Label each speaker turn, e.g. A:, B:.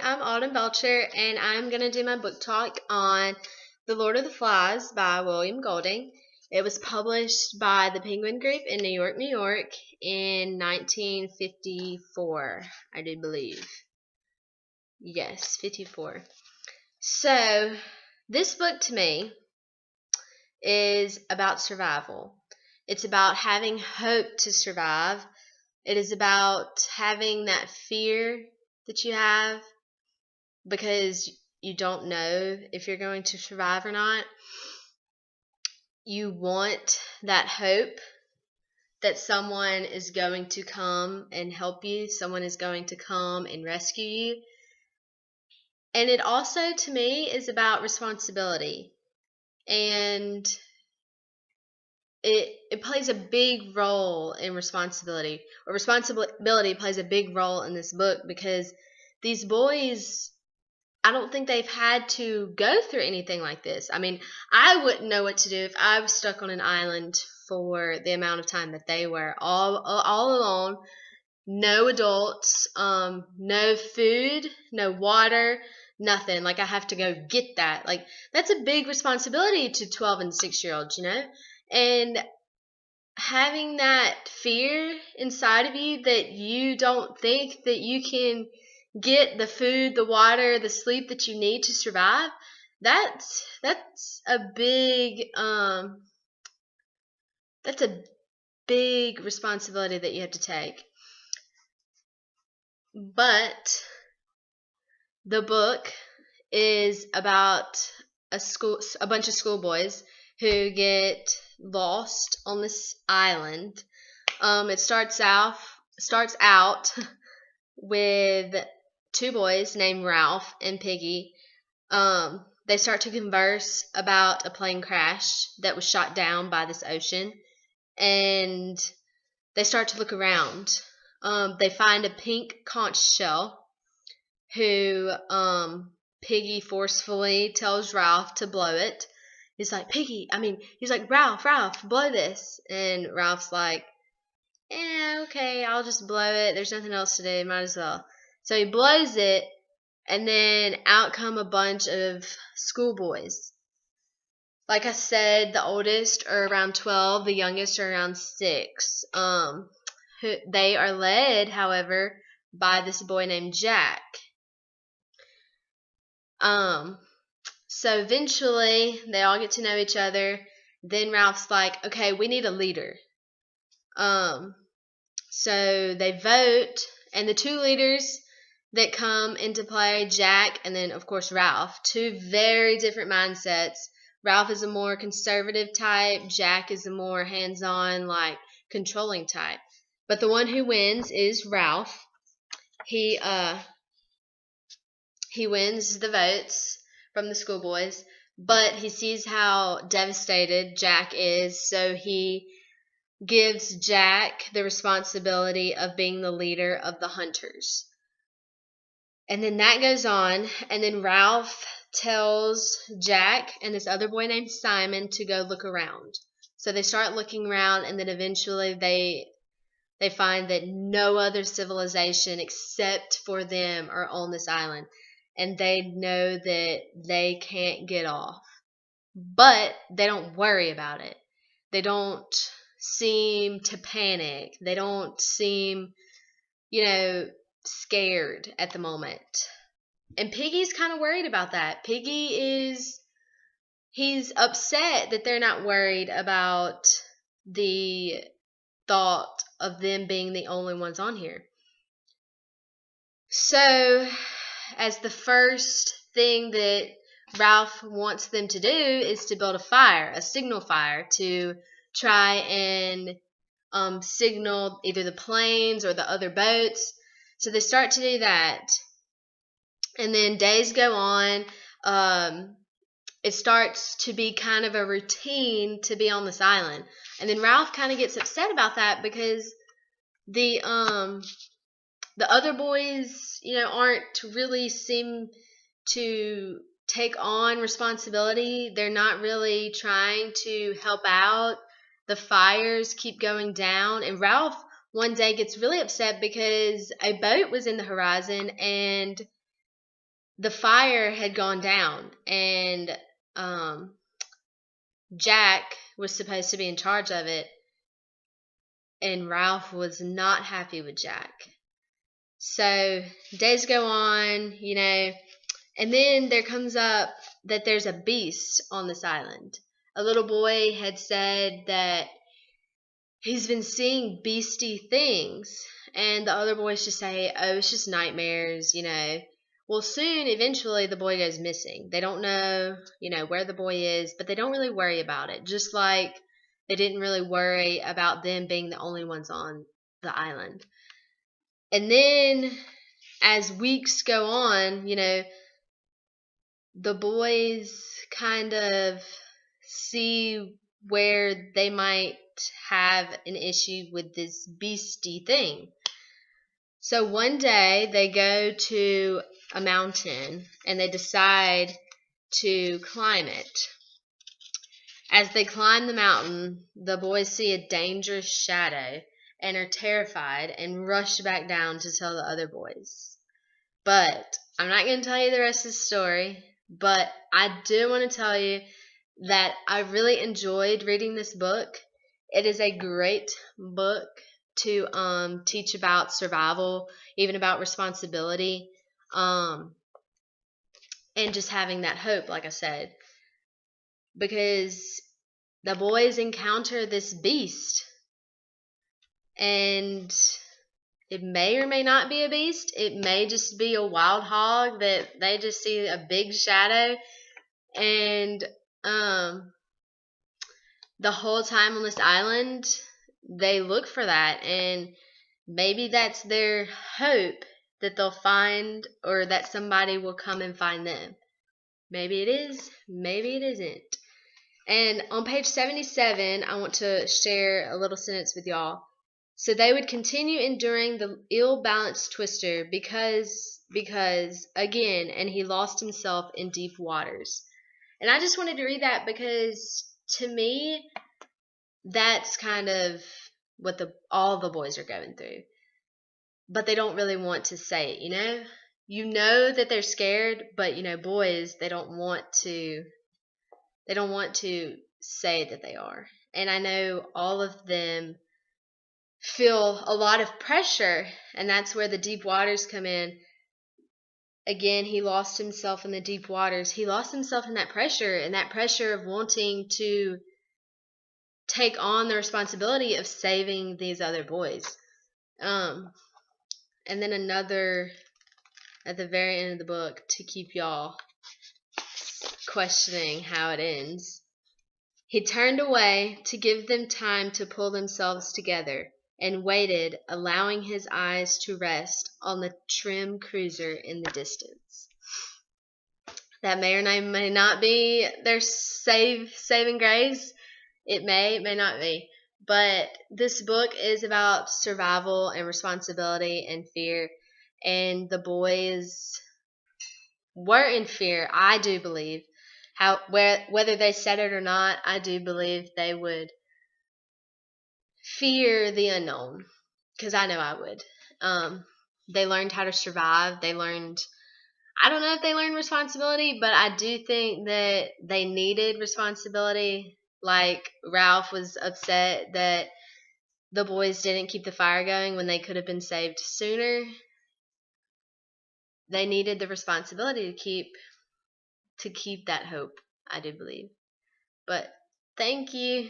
A: I'm Autumn Belcher, and I'm going to do my book talk on The Lord of the Flies by William Golding. It was published by the Penguin Group in New York, New York in 1954, I do believe. Yes, 54. So, this book to me is about survival. It's about having hope to survive. It is about having that fear that you have because you don't know if you're going to survive or not. You want that hope that someone is going to come and help you, someone is going to come and rescue you. And it also, to me, is about responsibility. And it plays a big role in responsibility, or responsibility plays a big role in this book, because these boys, I don't think they've had to go through anything like this. I mean, I wouldn't know what to do if I was stuck on an island for the amount of time that they were, all alone, no adults, no food, no water, nothing. Like, I have to go get that. Like, that's a big responsibility to 12 and 6-year-olds, you know? And having that fear inside of you that you don't think that you can get the food, the water, the sleep that you need to survive, that's a big responsibility that you have to take. But the book is about a bunch of schoolboys who get lost on this island. It starts out with two boys named Ralph and Piggy. They start to converse about a plane crash that was shot down by this ocean, and they start to look around. They find a pink conch shell, who Piggy forcefully tells Ralph to blow it. He's like, Ralph, blow this. And Ralph's like, okay, I'll just blow it. There's nothing else to do. Might as well. So he blows it, and then out come a bunch of schoolboys. Like I said, the oldest are around 12, the youngest are around 6. They are led, however, by this boy named Jack. So eventually they all get to know each other. Then Ralph's like, okay, we need a leader. So they vote, and the two leaders that come into play, Jack and then of course Ralph, two very different mindsets. Ralph is a more conservative type, Jack is a more hands-on, like, controlling type. But the one who wins is Ralph. He wins the votes from the schoolboys, but he sees how devastated Jack is, so he gives Jack the responsibility of being the leader of the hunters. And then that goes on, and then Ralph tells Jack and this other boy named Simon to go look around. So they start looking around, and then eventually they find that no other civilization except for them are on this island, and they know that they can't get off. But they don't worry about it. They don't seem to panic. They don't seem, scared at the moment. And Piggy's kind of worried about that. He's upset that they're not worried about the thought of them being the only ones on here. So, as the first thing that Ralph wants them to do is to build a signal fire, to try and signal either the planes or the other boats. So they start to do that. And then days go on. It starts to be kind of a routine to be on this island. And then Ralph kind of gets upset about that, because the other boys, aren't really seem to take on responsibility. They're not really trying to help out. The fires keep going down, and Ralph one day gets really upset because a boat was in the horizon, and the fire had gone down, and Jack was supposed to be in charge of it, and Ralph was not happy with Jack. So days go on, and then there comes up that there's a beast on this island. A little boy had said that he's been seeing beastie things, and the other boys just say, oh, it's just nightmares. Well, soon, eventually, the boy goes missing. They don't know, where the boy is, but they don't really worry about it. Just like they didn't really worry about them being the only ones on the island. And then, as weeks go on, the boys kind of see where they might have an issue with this beastie thing. So one day they go to a mountain and they decide to climb it. As they climb the mountain, the boys see a dangerous shadow and are terrified and rush back down to tell the other boys. But I'm not going to tell you the rest of the story, but I do want to tell you that I really enjoyed reading this book. It is a great book to teach about survival, even about responsibility, and just having that hope, like I said, because the boys encounter this beast, and it may or may not be a beast. It may just be a wild hog that they just see a big shadow, and the whole time on this island, they look for that, and maybe that's their hope that they'll find, or that somebody will come and find them. Maybe it is, maybe it isn't. And on page 77, I want to share a little sentence with y'all. So they would continue enduring the ill-balanced twister because, again, and he lost himself in deep waters. And I just wanted to read that because, to me, that's kind of what all the boys are going through. But they don't really want to say it, You know that they're scared, but, boys, they don't want to say that they are. And I know all of them feel a lot of pressure, and that's where the deep waters come in. Again, he lost himself in the deep waters. He lost himself in that pressure of wanting to take on the responsibility of saving these other boys. And then another at the very end of the book to keep y'all questioning how it ends. He turned away to give them time to pull themselves together, and waited, allowing his eyes to rest on the trim cruiser in the distance. That may or may not be their saving grace. It may not be. But this book is about survival and responsibility and fear. And the boys were in fear, I do believe. Whether they said it or not, I do believe they would fear the unknown, because I know I would. They learned how to survive. I don't know if they learned responsibility, but I do think that they needed responsibility. Like Ralph was upset that the boys didn't keep the fire going when they could have been saved sooner. They needed the responsibility to keep that hope, I do believe. But thank you.